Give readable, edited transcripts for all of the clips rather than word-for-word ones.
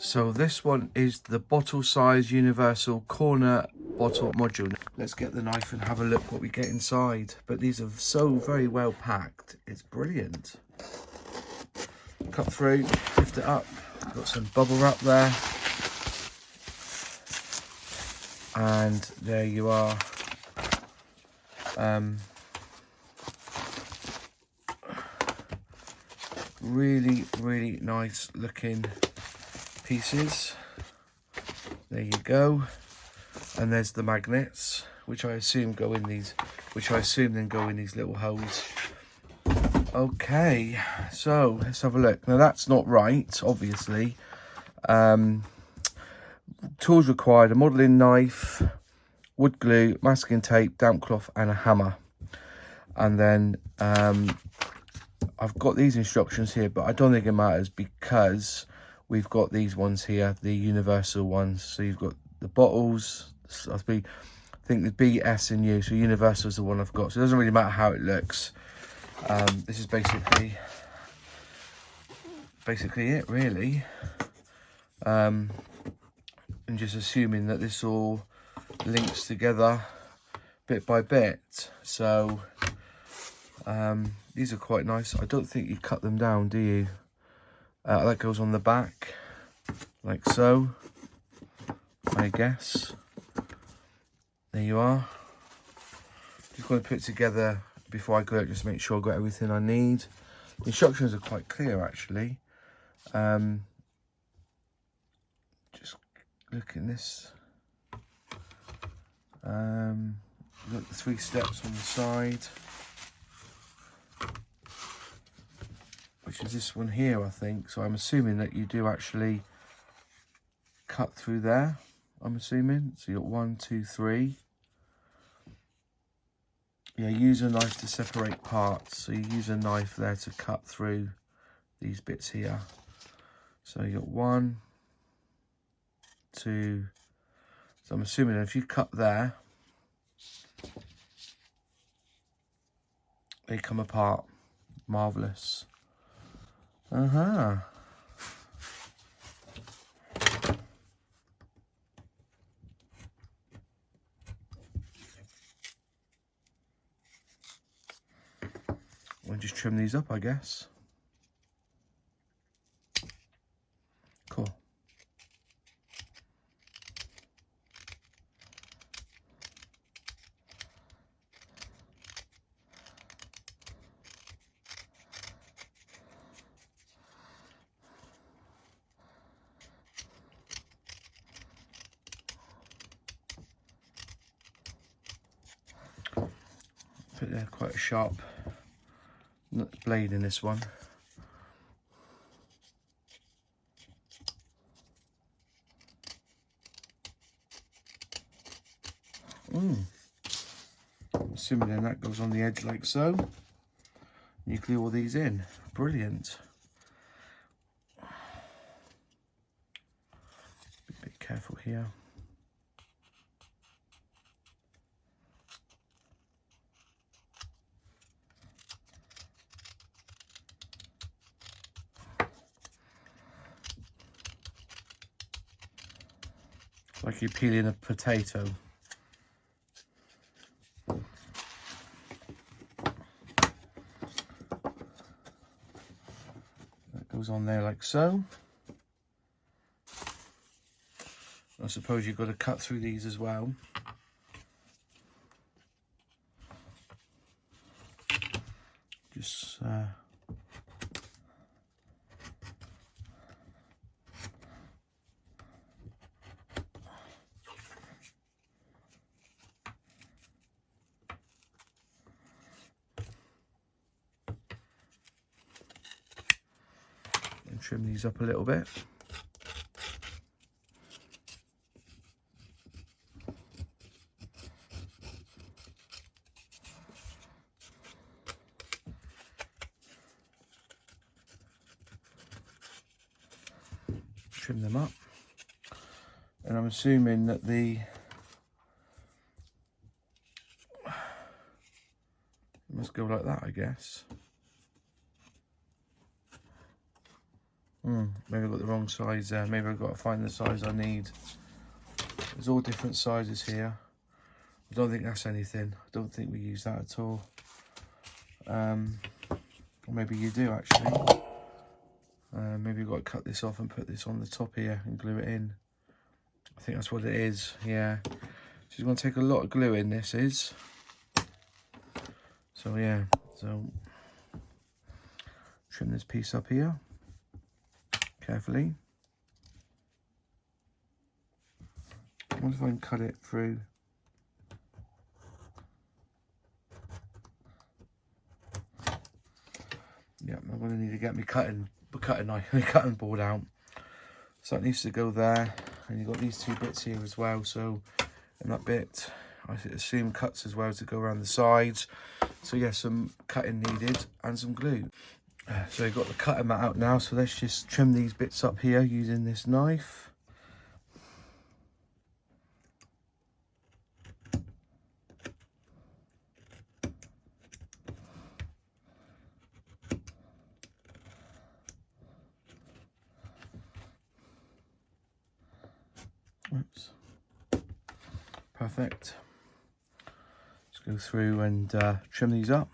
So this one is the bottle size universal corner bottle module. Let's get the knife and have a look what we get inside. But these are so very well packed. It's brilliant. Cut through, lift it up. Got some bubble wrap there. And there you are. Really, really nice looking pieces. There you go. And there's the magnets, which I assume go in these, then go in these little holes. Okay, so let's have a look. Now that's not right, obviously. Tools required: a modelling knife, wood glue, masking tape, damp cloth, and a hammer. And then I've got these instructions here, but I don't think it matters because we've got these ones here, the universal ones. So you've got the bottles. I think the B, S, and U. So universal is the one I've got. So it doesn't really matter how it looks. This is basically it, really. And just assuming that this all links together bit by bit. So these are quite nice. I don't think you cut them down, do you? That goes on the back, like so, I guess. There you are. Just going to put it together before I go out, just to make sure I've got everything I need. The instructions are quite clear, actually. Just look at this. Got the 3 steps on the side, which is this one here, I think. So I'm assuming that you do actually cut through there, I'm assuming. So you've got 1, 2, 3. Yeah, use a knife to separate parts. So you use a knife there to cut through these bits here. So you got 1, 2. So I'm assuming if you cut there, they come apart. Marvellous. We'll just trim these up, I guess. Cool. Put there quite a sharp blade in this one. I'm assuming then that goes on the edge like so. You glue all these in. Brilliant. Be a bit careful here. Like you're peeling a potato. That goes on there like so. I suppose you've got to cut through these as well. Just and trim these up a little bit. Trim them up, and I'm assuming that it must go like that, I guess. Maybe I got the wrong size there. Maybe I've got to find the size I need. There's all different sizes here. I don't think that's anything. I don't think we use that at all. Or maybe you do actually. Maybe you've got to cut this off and put this on the top here and glue it in. I think that's what it is, yeah. She's going to take a lot of glue in, this is. So yeah, so trim this piece up here carefully. I wonder if I can cut it through. Yeah, I'm going to need to get my cutting board out. So that needs to go there, and you've got these two bits here as well. So in that bit, I assume cuts as well to go around the sides. So yeah, some cutting needed and some glue. So you've got the cutting mat out now. So let's just trim these bits up here using this knife. Oops. Perfect. Let's go through and trim these up.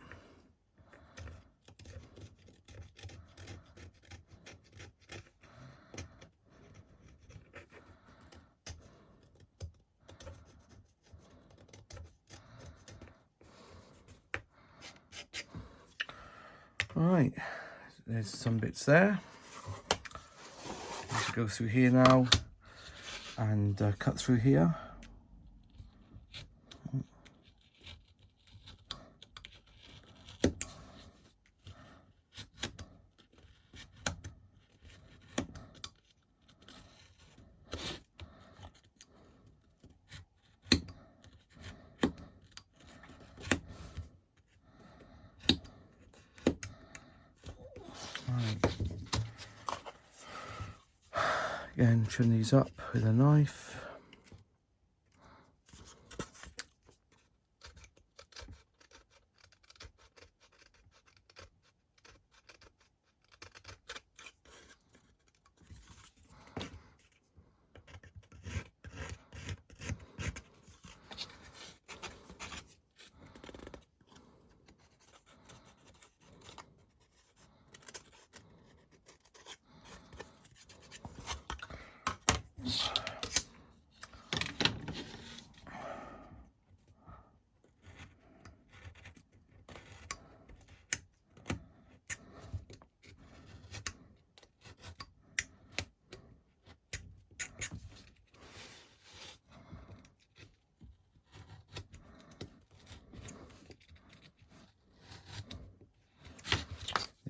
All right, there's some bits there. Let's go through here now and cut through here. Again, trim these up with a knife.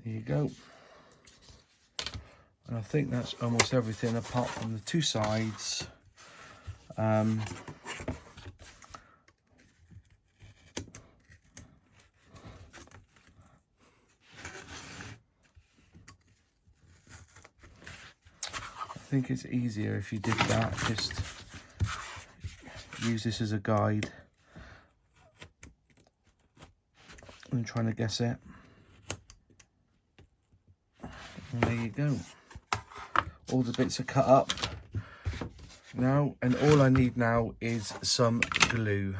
There you go. And I think that's almost everything apart from the two sides. I think it's easier if you did that. Just use this as a guide. I'm trying to guess it. And there you go. All the bits are cut up now, and all I need now is some glue.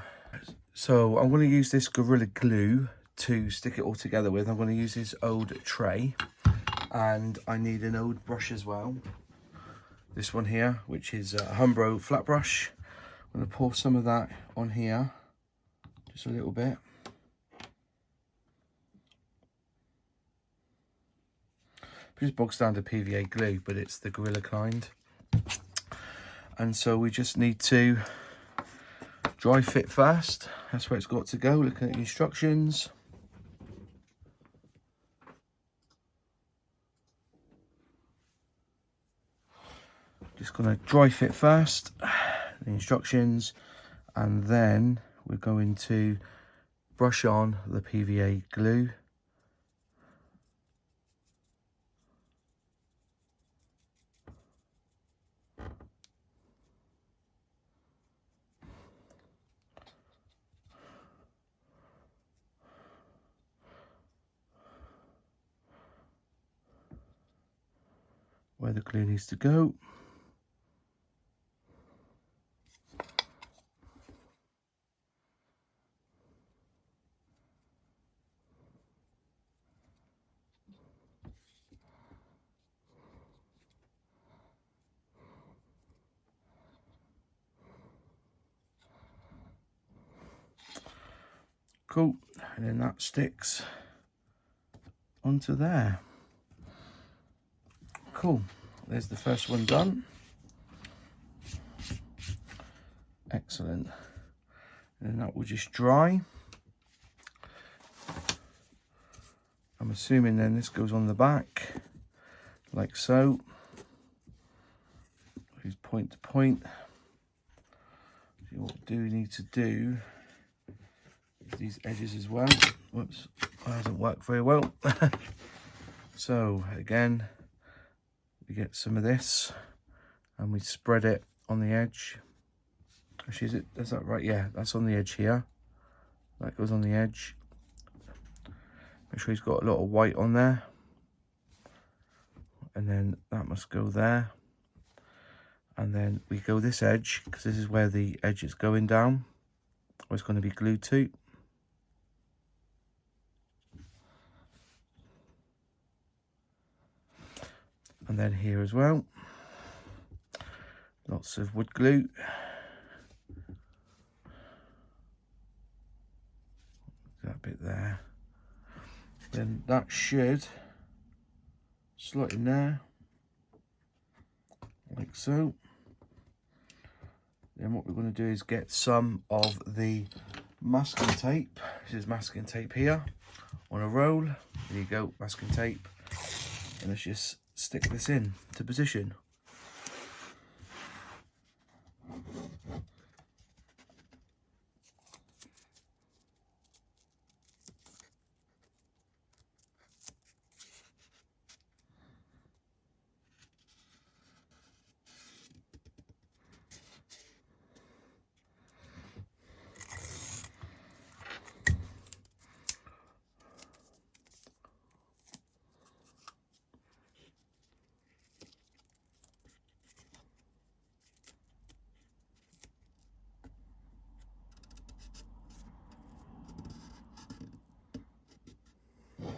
So I'm going to use this Gorilla Glue to stick it all together with. I'm going to use this old tray, and I need an old brush as well. This one here, which is a Umbro flat brush. I'm going to pour some of that on here, just a little bit. Just bogs down to PVA glue, but it's the Gorilla kind. And so we just need to dry fit first. That's where it's got to go. Looking at the instructions. Just gonna dry fit first, the instructions, and then we're going to brush on the PVA glue. the glue needs to go. Cool, and then that sticks onto there. Cool, there's the first one done. Excellent. And then that will just dry. I'm assuming then this goes on the back, like so. Use point to point. See what we do need to do is these edges as well. Whoops, that hasn't worked very well. So again, we get some of this and we spread it on the edge. Actually, is that right? Yeah, that's on the edge here. That goes on the edge. Make sure he's got a lot of white on there. And then that must go there. And then we go this edge, because this is where the edge is going down, or it's going to be glued to. And then here as well, lots of wood glue. That bit there. Then that should slot in there, like so. Then what we're going to do is get some of the masking tape. This is masking tape here on a roll. There you go, masking tape. And let's just stick this in to position.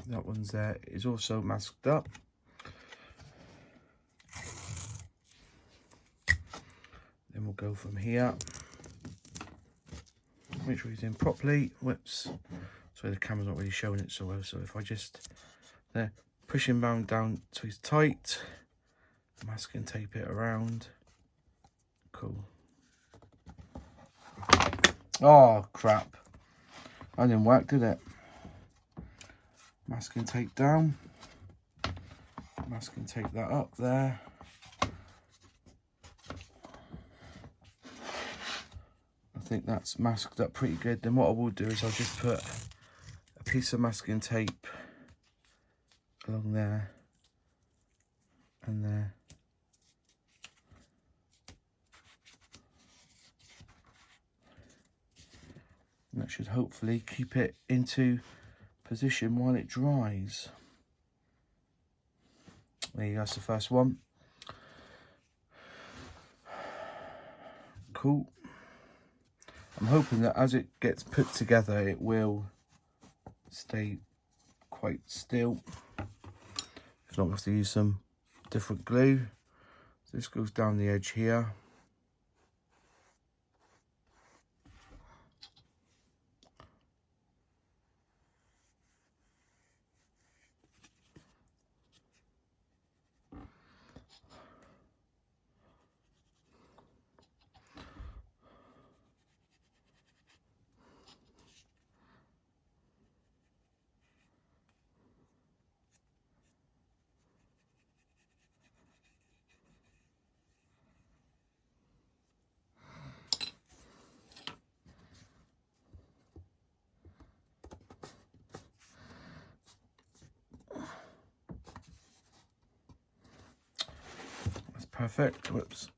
That one's there, is also masked up. Then we'll go from here. Make sure he's in properly. Whoops. So the camera's not really showing it so well. So if I just there, push him down so he's tight, masking tape it around. Cool. Oh crap. That didn't work, did it? Masking tape down, masking tape that up there. I think that's masked up pretty good. Then what I will do is I'll just put a piece of masking tape along there and there. And that should hopefully keep it into position while it dries. There you go, that's the first one. Cool. I'm hoping that as it gets put together it will stay quite still. If not, we'll have to use some different glue. So this goes down the edge here. Perfect. Whoops.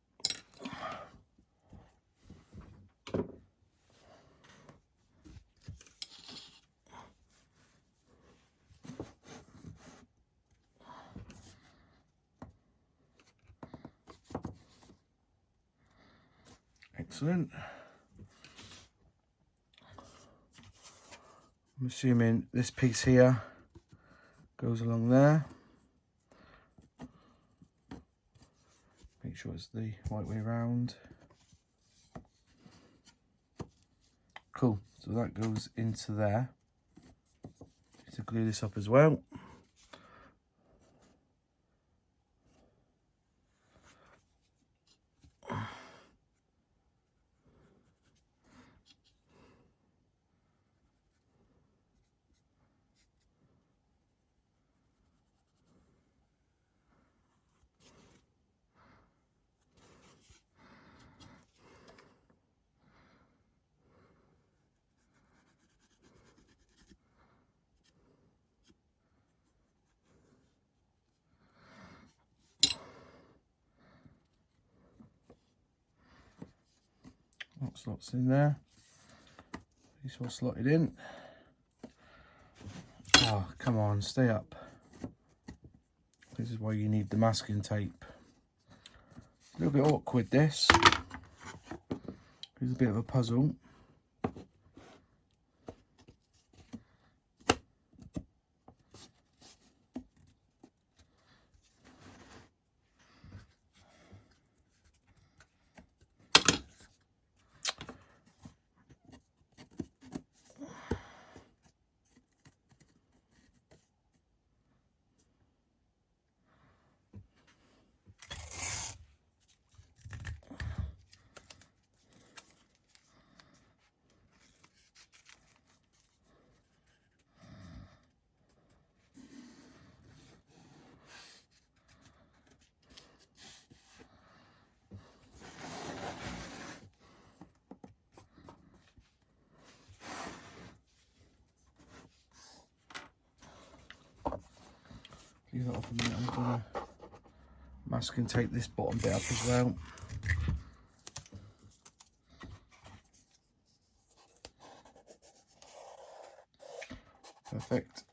Excellent. I'm assuming this piece here goes along there. Make sure it's the right way around. Cool, so that goes into there. Need to glue this up as well. That slots in there. This one slotted in. Oh, come on, stay up. This is why you need the masking tape. A little bit awkward, this. It's a bit of a puzzle. Leave that off a minute. I'm gonna masking tape this bottom bit up as well. Perfect.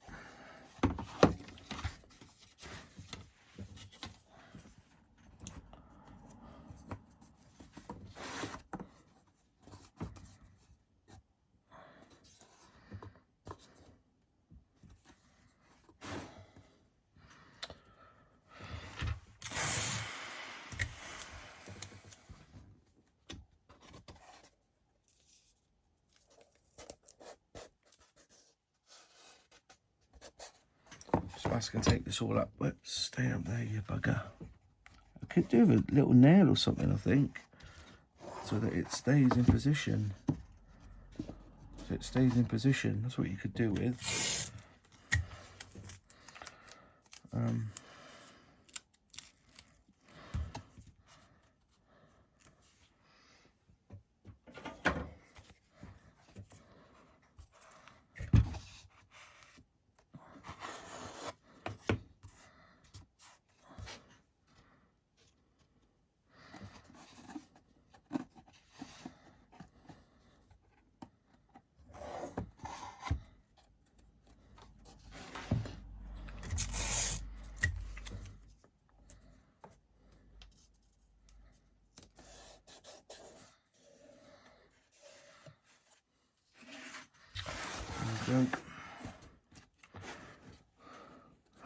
Masking tape this all up. Whoops, stay up there, you bugger. I could do with a little nail or something, I think, so that it stays in position. So it stays in position. That's what you could do with. There we go.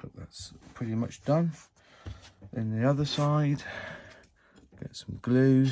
Hope that's pretty much done. Then the other side, get some glue.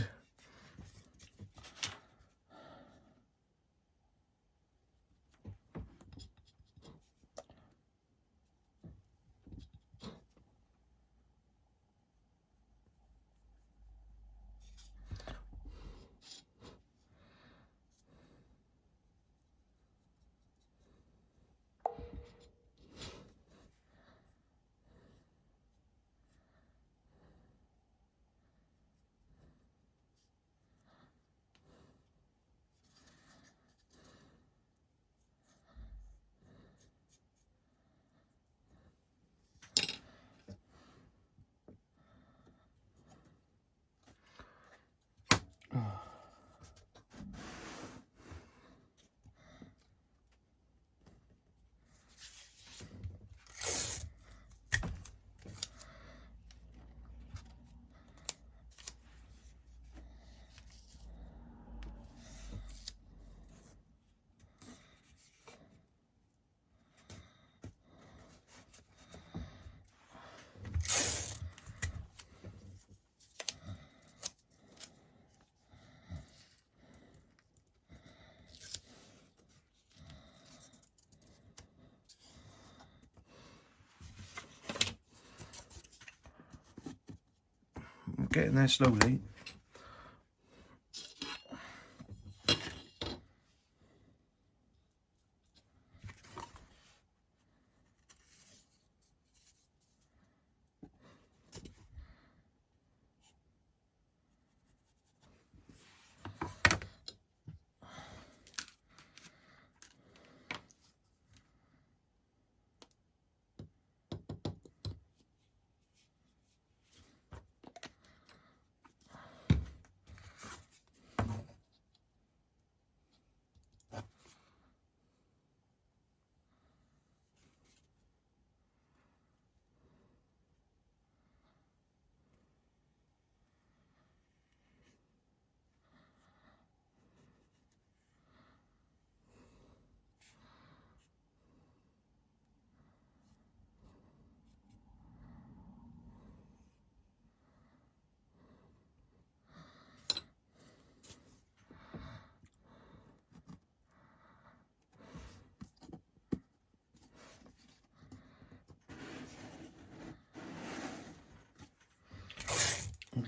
getting there slowly.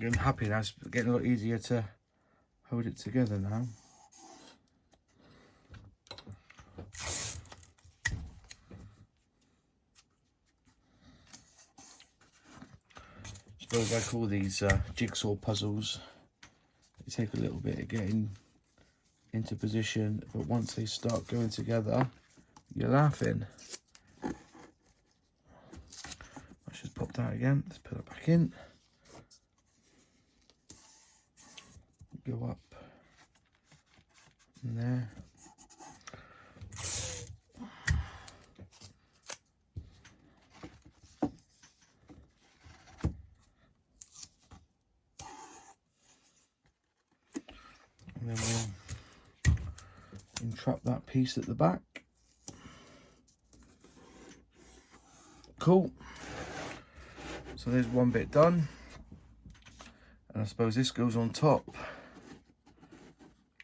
I'm happy now, it's getting a lot easier to hold it together now. I suppose I call these jigsaw puzzles. They take a little bit of getting into position, but once they start going together, you're laughing. Let's just pop that again. Let's put it back in. Go up in there. And then we'll entrap that piece at the back. Cool. So there's one bit done. And I suppose this goes on top.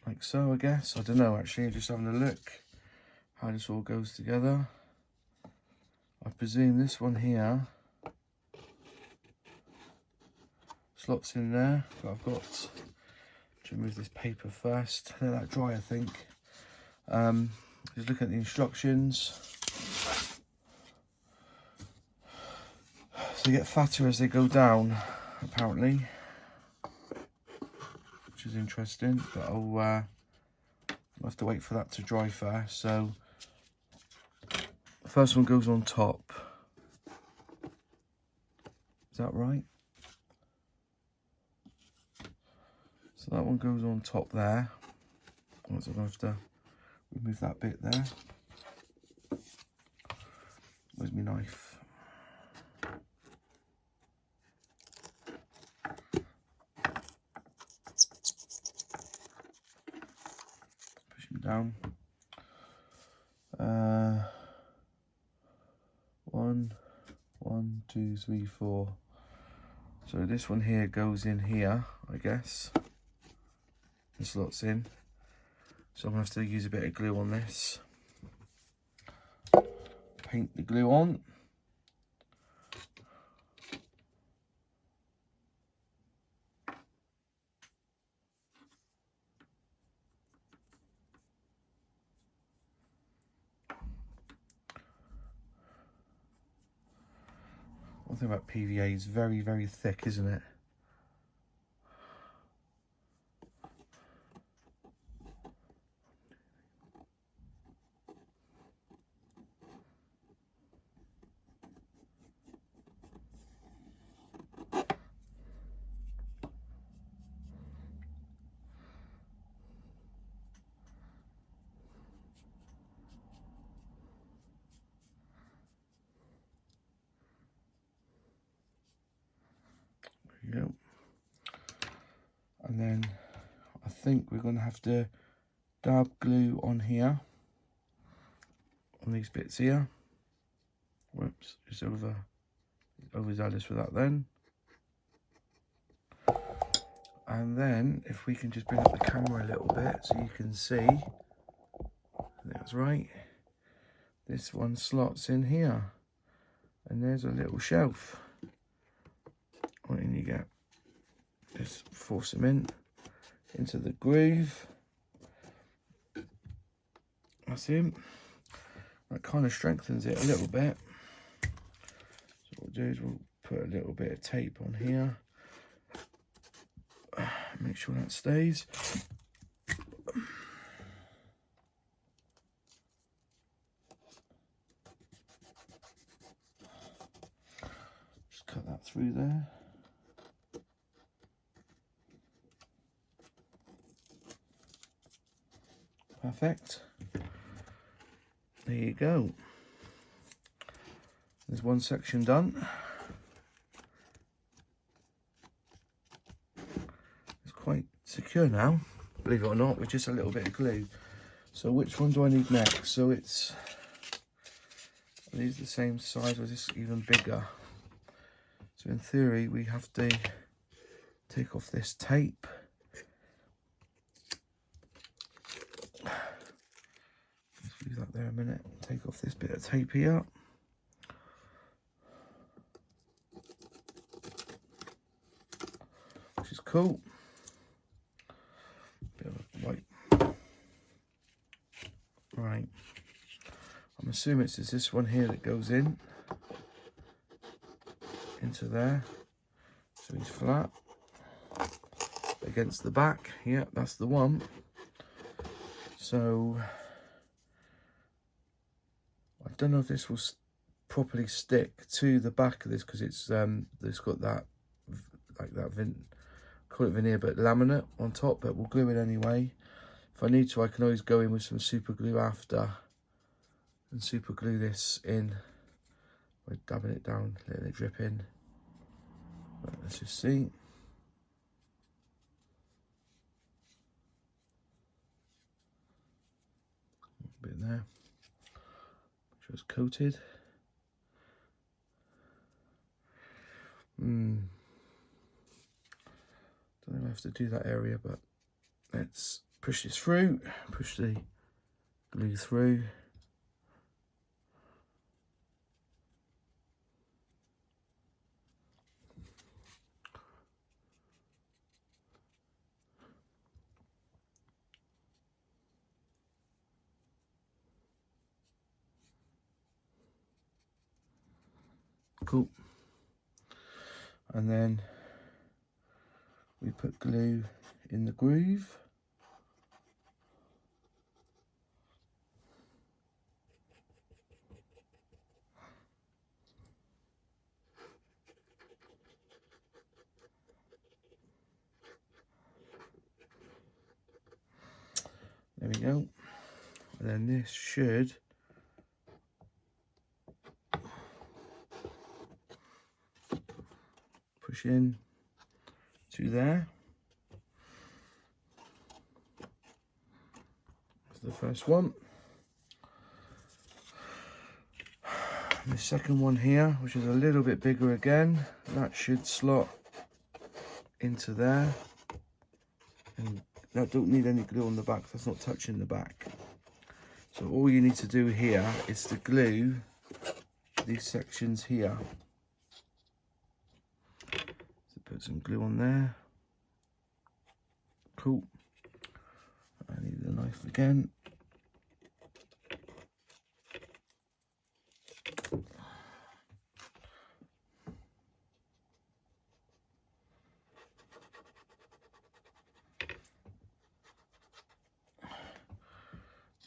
Like so, I guess. I don't know, actually. Just having a look how this all goes together. I presume this one here slots in there, but I've got to remove this paper first. Let that dry, I think. Just look at the instructions. So they get fatter as they go down, apparently. Which is interesting, but I'll have to wait for that to dry first. So the first one goes on top. Is that right? So that one goes on top there. So I'm gonna have to remove that bit there. Where's my knife? Down. 1, 2, 3, 4. So this one here goes in here, I guess. It slots in. So I'm gonna have to use a bit of glue on this. Paint the glue on. One thing about PVA is very, very thick, isn't it? There you go. And then I think we're going to have to dab glue on here, on these bits here. Whoops, just overzealous for that then. And then if we can just bring up the camera a little bit so you can see, that's right, this one slots in here, and there's a little shelf. What can you get? Just force them into the groove. That's it. That kind of strengthens it a little bit. So what we'll do is we'll put a little bit of tape on here. Make sure that stays. Just cut that through there. Perfect. There you go. There's one section done. It's quite secure now, believe it or not, with just a little bit of glue. So which one do I need next? So it's, are these the same size or is this even bigger? So in theory, we have to take off this tape. Leave that there a minute. Take off this bit of tape here. Which is cool. Bit of white. Right. I'm assuming it's this one here that goes in. Into there. So he's flat. Against the back. Yep, that's the one. So I don't know if this will properly stick to the back of this because it's got that, like that call it veneer, but laminate on top, but we'll glue it anyway. If I need to, I can always go in with some super glue after and super glue this in by dabbing it down, letting it drip in. Right, let's just see. A bit there. Just coated. Don't know if I have to do that area, but let's push this through, push the glue through. Cool. And then we put glue in the groove. There we go. And then this should push in to there. That's the first one. And the second one here, which is a little bit bigger again, that should slot into there. And that don't need any glue on the back, that's not touching the back. So all you need to do here is to glue these sections here. So put some glue on there. Cool. I need the knife again.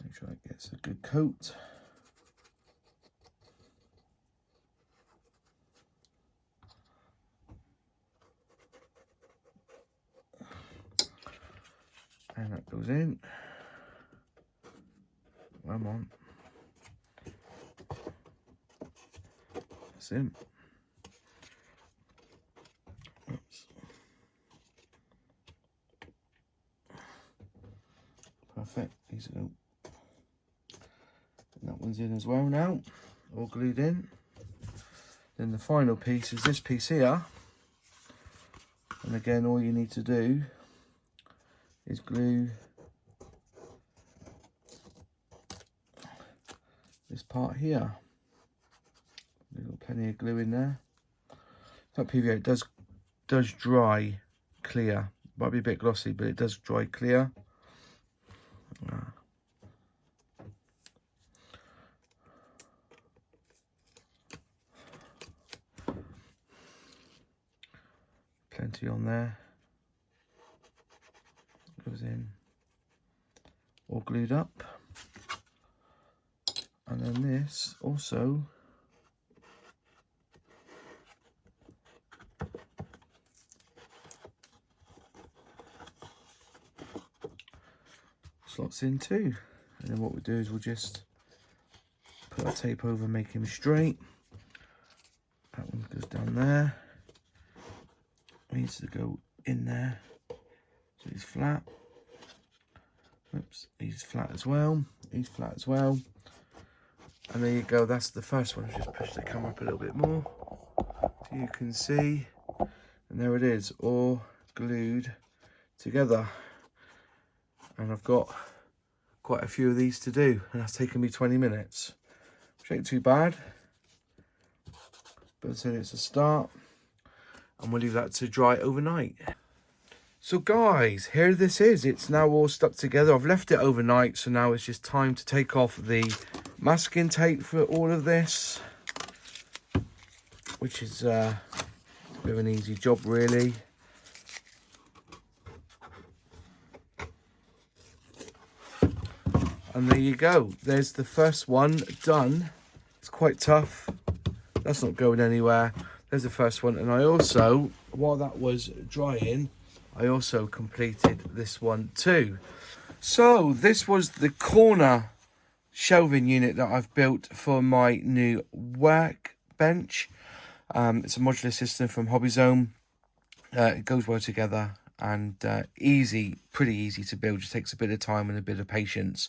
Make sure it gets a good coat. And that goes in. Come on. That's in. Oops. Perfect. These go. And that one's in as well now. All glued in. Then the final piece is this piece here. And again, all you need to do is glue this part here. There's plenty of glue in there. That PVA does dry clear. Might be a bit glossy, but it does dry clear. Plenty on there. Goes in all glued up. And then this also slots in too. And then what we'll do is we'll just put our tape over, make him straight. That one goes down there. Needs to go in there. So he's flat. Oops, he's flat as well. He's flat as well. And there you go, that's the first one. I'll just push the camera up a little bit more so you can see. And there it is, all glued together. And I've got quite a few of these to do, and that's taken me 20 minutes. Which ain't too bad. But I said it's a start. And we'll leave that to dry overnight. So guys, here this is. It's now all stuck together. I've left it overnight, so now it's just time to take off the masking tape for all of this, which is a bit of an easy job really. And there you go. There's the first one done. It's quite tough. That's not going anywhere. There's the first one. And I also, while that was drying, I also completed this one too. So this was the corner shelving unit that I've built for my new workbench. It's a modular system from HobbyZone. It goes well together and pretty easy to build. Just takes a bit of time and a bit of patience.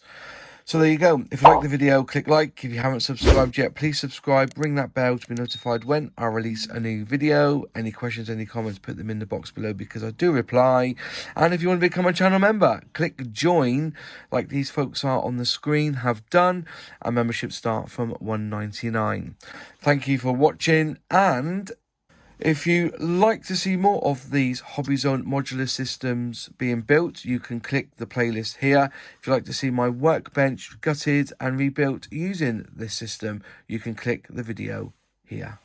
So there you go. If you like the video, click like. If you haven't subscribed yet, please subscribe. Ring that bell to be notified when I release a new video. Any questions, any comments, put them in the box below because I do reply. And if you want to become a channel member, click join like these folks are on the screen have done. And memberships start from $1.99. Thank you for watching, and if you like to see more of these HobbyZone modular systems being built, you can click the playlist here. If you like to see my workbench gutted and rebuilt using this system, you can click the video here.